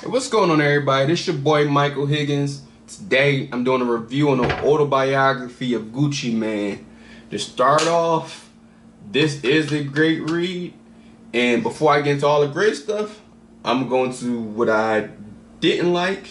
What's going on, everybody? This your boy Michael Higgins. Today I'm doing a review on the autobiography of Gucci Mane. To start off, this is a great read, and before I get into all the great stuff, I'm going to what I didn't like,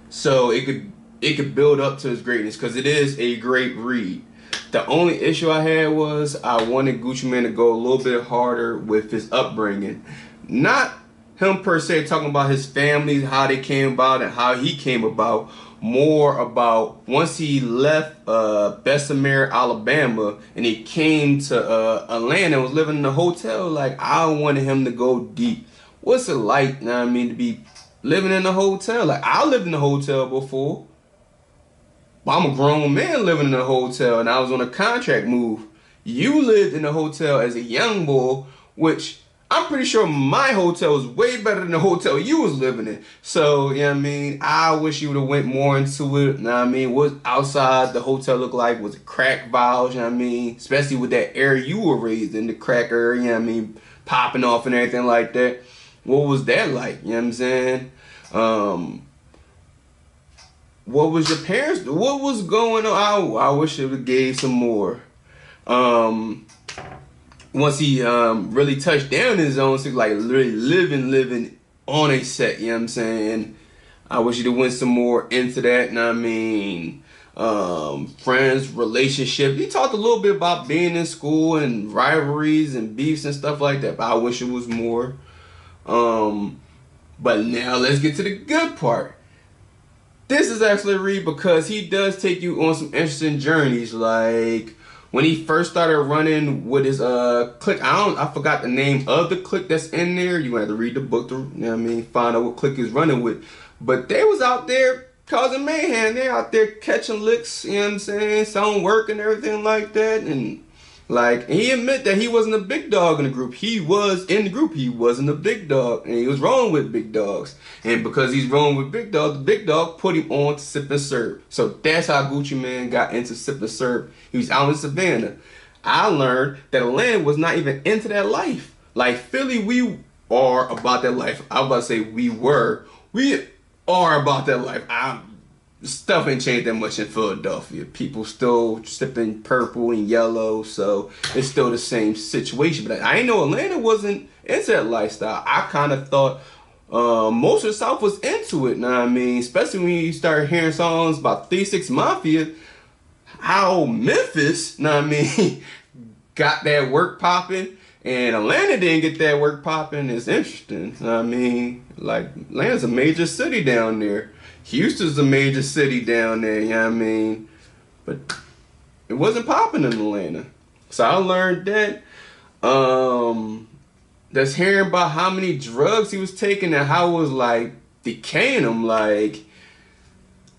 so it could build up to its greatness, because it is a great read. The only issue I had was I wanted Gucci Mane to go a little bit harder with his upbringing. Not him per se talking about his family, how they came about and how he came about. More about once he left Bessemer, Alabama, and he came to Atlanta and was living in a hotel. Like, I wanted him to go deep. What's it like, you know what I mean, to be living in a hotel? Like, I lived in a hotel before. I'm a grown man living in a hotel, and I was on a contract move. You lived in a hotel as a young boy, which I'm pretty sure my hotel was way better than the hotel you was living in. So, you know what I mean? I wish you would have went more into it. You know what I mean? What outside the hotel look like? Was it crack vials? You know what I mean? Especially with that area you were raised in, the crack area, you know what I mean? Popping off and everything like that. What was that like? You know what I'm saying? What was your parents? What was going on? I wish it would have gave some more. Once he really touched down in his own city, like literally living on a set, you know what I'm saying? I wish he'd have went some more into that, you know what I mean? Friends, relationship. He talked a little bit about being in school and rivalries and beefs and stuff like that, but I wish it was more. But now let's get to the good part. This is actually a read because he does take you on some interesting journeys. Like when he first started running with his clique, I forgot the name of the clique that's in there. You have to read the book to, you know what I mean, find out what clique he's running with. But they was out there causing mayhem. They out there catching licks, you know what I'm saying, selling work and everything like that. And like, he admit that he wasn't a big dog in the group. He was in the group. He wasn't a big dog, and he was rolling with big dogs. And because he's rolling with big dogs, the big dog put him on to Sip and Serve. So that's how Gucci Mane got into Sip and Serve. He was out in Savannah. I learned that Atlanta was not even into that life. Like Philly, we are about that life. I was about to say we were. We are about that life. Stuff ain't changed that much in Philadelphia. People still sipping purple and yellow, so it's still the same situation. But I ain't know Atlanta wasn't into that lifestyle. I kind of thought most of the South was into it, know what I mean? Especially when you start hearing songs about 3 6 Mafia, how Memphis, know what I mean, got that work popping, and Atlanta didn't get that work popping. It's interesting, know what I mean? Like, Atlanta's a major city down there. Houston's a major city down there, you know what I mean? But it wasn't popping in Atlanta. So I learned that. That's hearing about how many drugs he was taking and how it was like decaying him. Like,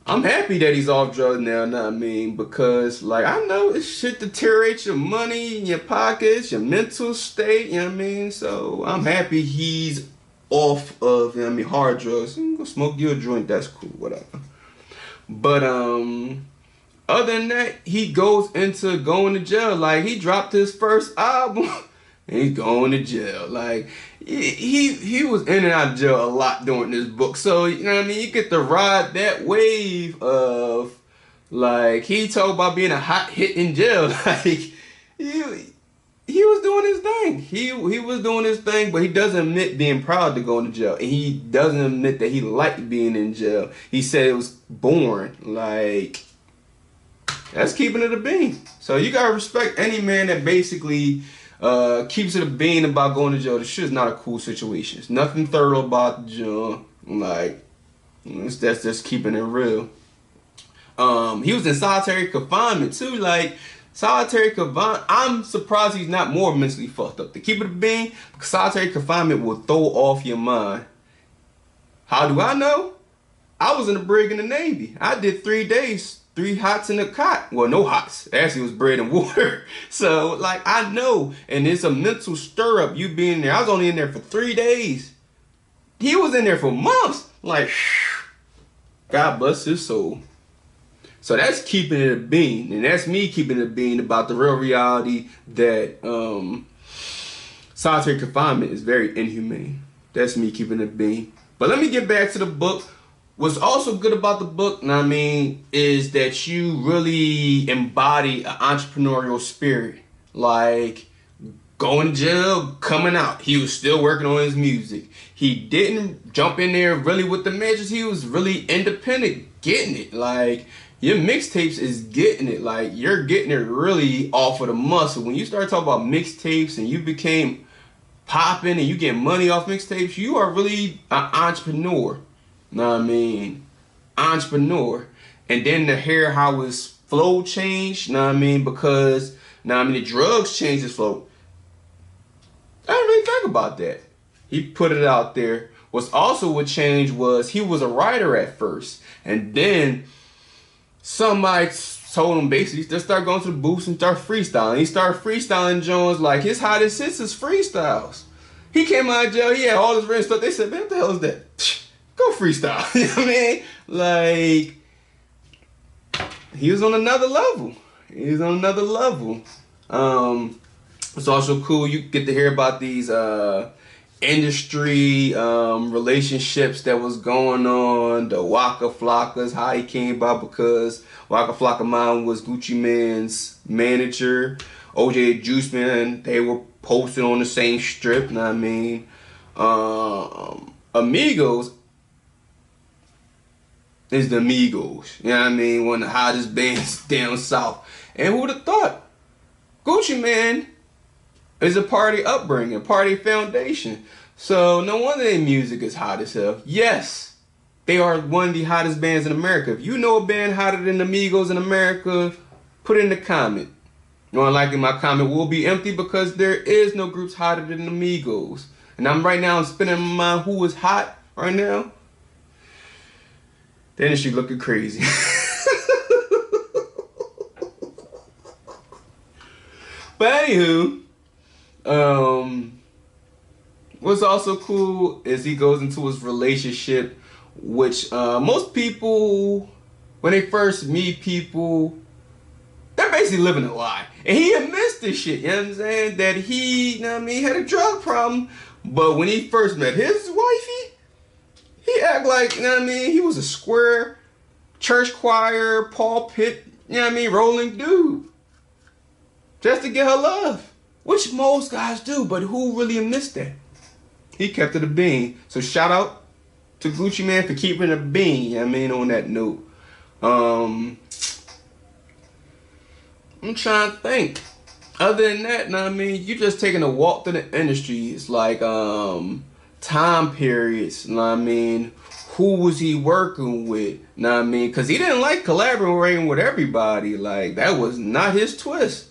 I'm happy that he's off drugs now, know what I mean? Because, like, I know it shit deteriorates your money in your pockets, your mental state, you know what I mean? So I'm happy he's off of, you know what I mean, hard drugs. Go smoke you a joint, that's cool, whatever. But other than that, he goes into going to jail. Like, he dropped his first album and he's going to jail. Like, he was in and out of jail a lot during this book. So, you know what I mean, you get to ride that wave of, like, he talked about being a hot hit in jail. Like, he was doing his thing. He was doing his thing, but he doesn't admit being proud to go into jail. And he doesn't admit that he liked being in jail. He said it was boring. Like, that's keeping it a bean. So you gotta respect any man that basically keeps it a bean about going to jail. This shit is not a cool situation. There's nothing thorough about the jail. Like, that's just keeping it real. He was in solitary confinement too. Like, solitary confinement, I'm surprised he's not more mentally fucked up. To keep it a bean, because solitary confinement will throw off your mind. How do I know? I was in the brig in the Navy. I did 3 days, 3 hots in a cot. Well, no hots. Actually, it was bread and water. So, like, I know. And it's a mental stir up, you being there. I was only in there for 3 days. He was in there for months. Like, God bless his soul. So that's keeping it a bean, and that's me keeping it a bean about the real reality that solitary confinement is very inhumane. That's me keeping it a bean. But let me get back to the book. What's also good about the book, know what I mean, is that you really embody an entrepreneurial spirit. Like, going to jail, coming out. He was still working on his music. He didn't jump in there really with the majors. He was really independent, getting it. Like, your mixtapes is getting it. Like, you're getting it really off of the muscle. When you start talking about mixtapes and you became popping and you get money off mixtapes, you are really an entrepreneur. Know what I mean? Entrepreneur. And then to hear how his flow changed, know what I mean? Because, know what I mean, the drugs changed his flow. I didn't really think about that. He put it out there. What's also what changed was he was a writer at first. And then somebody told him basically to start going to the booths and start freestyling. He started freestyling Jones. Like, his hottest hits is freestyles. He came out of jail, he had all his friends stuff. They said, man, what the hell is that? Go freestyle. You know what I mean? Like, he was on another level. He was on another level. It's also cool. You get to hear about these industry relationships that was going on. The Waka Flockas, how he came about, because Waka Flocka Mine was Gucci Mane's manager. OJ Juice Man, they were posted on the same strip. Know what I mean? Amigos is the Amigos. You know what I mean? One of the hottest bands down south. And who would have thought? Gucci Man is a party upbringing, party foundation. So no wonder their music is hot as hell. Yes, they are one of the hottest bands in America. If you know a band hotter than the Migos in America, put it in the comment. More likely my comment will be empty because there is no groups hotter than the Migos. And I'm right now spinning in my mind who is hot right now. The industry looking crazy. But anywho, what's also cool is he goes into his relationship, which most people, when they first meet people, they're basically living a lie. And he admits this shit, you know what I'm saying? That he, you know what I mean, had a drug problem. But when he first met his wifey, he act like, you know what I mean, he was a square church choir, pulpit, you know what I mean, rolling dude. Just to get her love. Which most guys do, but who really admits that? He kept it a bean. So shout out to Gucci Man for keeping it a bean, you know what I mean, on that note. I'm trying to think. Other than that, know what I mean, you just taking a walk through the industry. It's like time periods, know what I mean? Who was he working with? Know what I mean? Because he didn't like collaborating with everybody. Like, that was not his twist.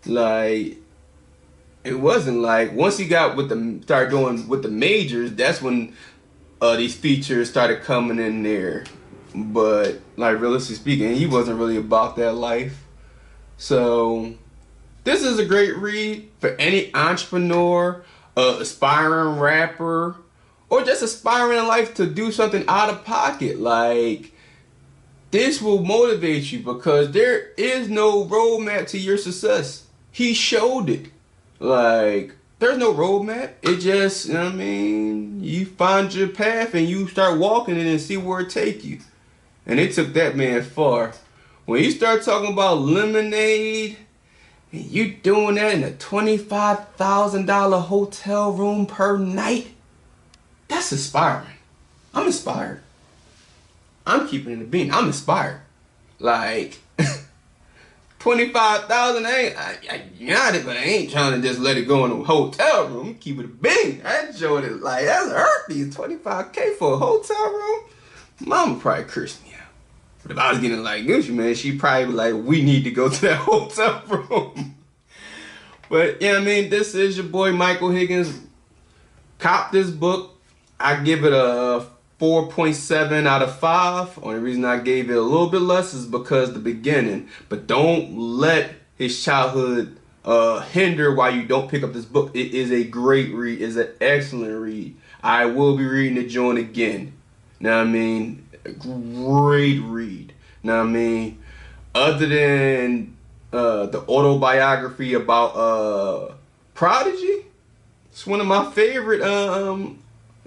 Like, it wasn't like, once he got with the, started doing with the majors, that's when these features started coming in there. But, like, realistically speaking, he wasn't really about that life. So, this is a great read for any entrepreneur, aspiring rapper, or just aspiring in life to do something out of pocket. Like, this will motivate you because there is no roadmap to your success. He showed it. Like, there's no roadmap. It just, you know what I mean, you find your path and you start walking it and see where it take you. And it took that man far. When you start talking about lemonade, and you doing that in a $25,000 hotel room per night, that's inspiring. I'm inspired. I'm keeping it a bean. I'm inspired. Like, 25,000, I got it, but I ain't trying to just let it go in a hotel room. Keep it a bean. I enjoyed it. Like, that's herpes. 25K for a hotel room? Mama probably cursed me out. But if I was getting like Gucci, man, she'd probably be like, we need to go to that hotel room. But, yeah, I mean, this is your boy Michael Higgins. Cop this book. I give it a 4.7 out of 5. Only reason I gave it a little bit less is because the beginning. But don't let his childhood hinder why you don't pick up this book. It is a great read. It's an excellent read. I will be reading the joint again. Know what I mean? A great read. Know what I mean? Other than the autobiography about Prodigy, it's one of my favorite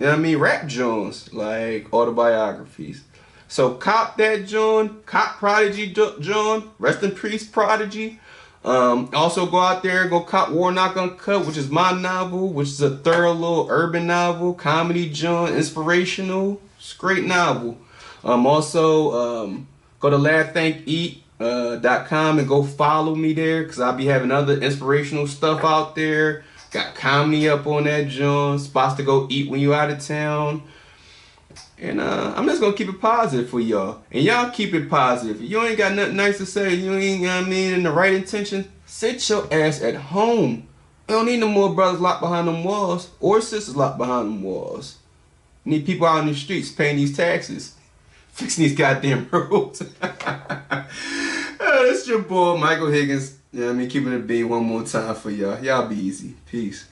you know what I mean, rap joints, like autobiographies. So cop that joint, cop Prodigy joint, rest in peace Prodigy. Also go out there, go cop Warnock Uncut, which is my novel, which is a thorough little urban novel, comedy joint, inspirational. It's a great novel. Also, go to laughthinkeat.com and go follow me there, because I'll be having other inspirational stuff out there. Got comedy up on that joint, spots to go eat when you out of town. And I'm just gonna keep it positive for y'all. And y'all keep it positive. If you ain't got nothing nice to say, you ain't, you know what I mean, in the right intention, sit your ass at home. We don't need no more brothers locked behind them walls or sisters locked behind them walls. We need people out in the streets paying these taxes, fixing these goddamn roads. That's your boy, Michael Higgins. You know what I mean? Keeping it being one more time for y'all. Y'all be easy. Peace.